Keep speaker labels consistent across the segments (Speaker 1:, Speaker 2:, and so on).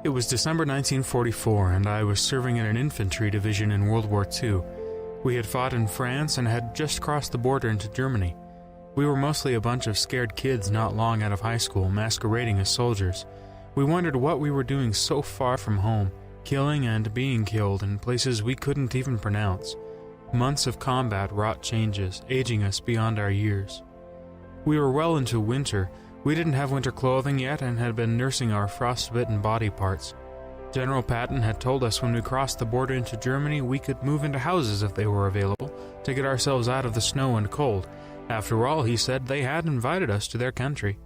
Speaker 1: It was December 1944, and I was serving in an infantry division in World War II. We had fought in France and had just crossed the border into Germany. We were mostly a bunch of scared kids not long out of high school, masquerading as soldiers. We wondered what we were doing so far from home, killing and being killed in places we couldn't even pronounce. Months of combat wrought changes, aging us beyond our years. We were well into winter. We didn't have winter clothing yet and had been nursing our frostbitten body parts. General Patton had told us when we crossed the border into Germany we could move into houses if they were available, to get ourselves out of the snow and cold. After all, he said, they had invited us to their country.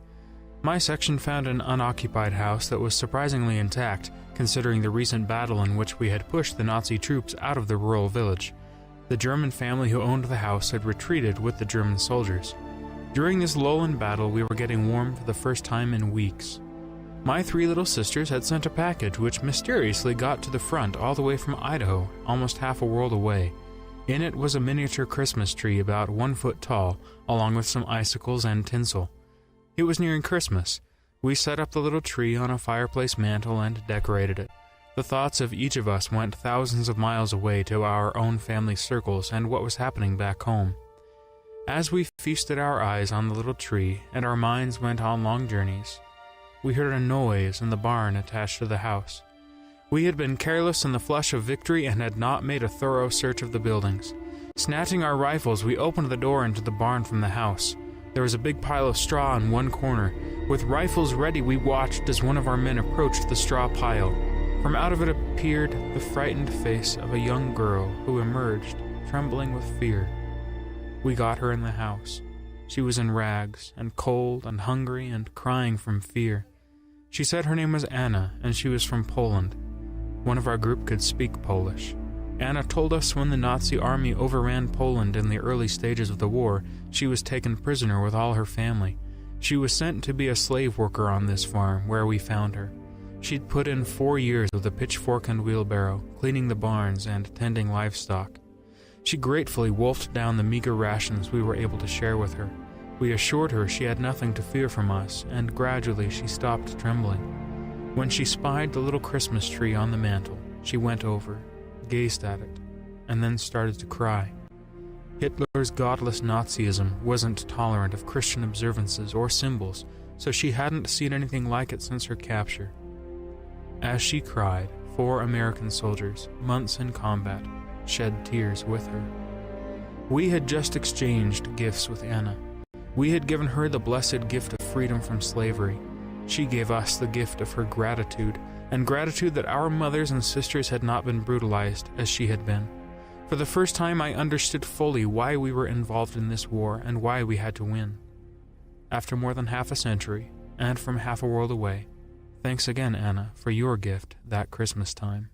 Speaker 1: My section found an unoccupied house that was surprisingly intact, considering the recent battle in which we had pushed the Nazi troops out of the rural village. The German family who owned the house had retreated with the German soldiers. During this lull in battle, we were getting warm for the first time in weeks. My 3 little sisters had sent a package which mysteriously got to the front all the way from Idaho, almost half a world away. In it was a miniature Christmas tree about 1 foot tall, along with some icicles and tinsel. It was nearing Christmas. We set up the little tree on a fireplace mantel and decorated it. The thoughts of each of us went thousands of miles away to our own family circles and what was happening back home. As we feasted our eyes on the little tree and our minds went on long journeys, we heard a noise in the barn attached to the house. We had been careless in the flush of victory and had not made a thorough search of the buildings. Snatching our rifles, we opened the door into the barn from the house. There was a big pile of straw in one corner. With rifles ready, we watched as one of our men approached the straw pile. From out of it appeared the frightened face of a young girl who emerged, trembling with fear. We got her in the house. She was in rags, and cold and hungry and crying from fear. She said her name was Anna, and she was from Poland. One of our group could speak Polish. Anna told us when the Nazi army overran Poland in the early stages of the war, she was taken prisoner with all her family. She was sent to be a slave worker on this farm, where we found her. She'd put in 4 years with a pitchfork and wheelbarrow, cleaning the barns and tending livestock. She gratefully wolfed down the meager rations we were able to share with her. We assured her she had nothing to fear from us, and gradually she stopped trembling. When she spied the little Christmas tree on the mantel, she went over, gazed at it, and then started to cry. Hitler's godless Nazism wasn't tolerant of Christian observances or symbols, so she hadn't seen anything like it since her capture. As she cried, 4 American soldiers, months in combat, shed tears with her. We had just exchanged gifts with Anna. We had given her the blessed gift of freedom from slavery. She gave us the gift of her gratitude, and gratitude that our mothers and sisters had not been brutalized as she had been. For the first time, I understood fully why we were involved in this war and why we had to win. After more than half a century, and from half a world away, thanks again, Anna, for your gift that Christmas time.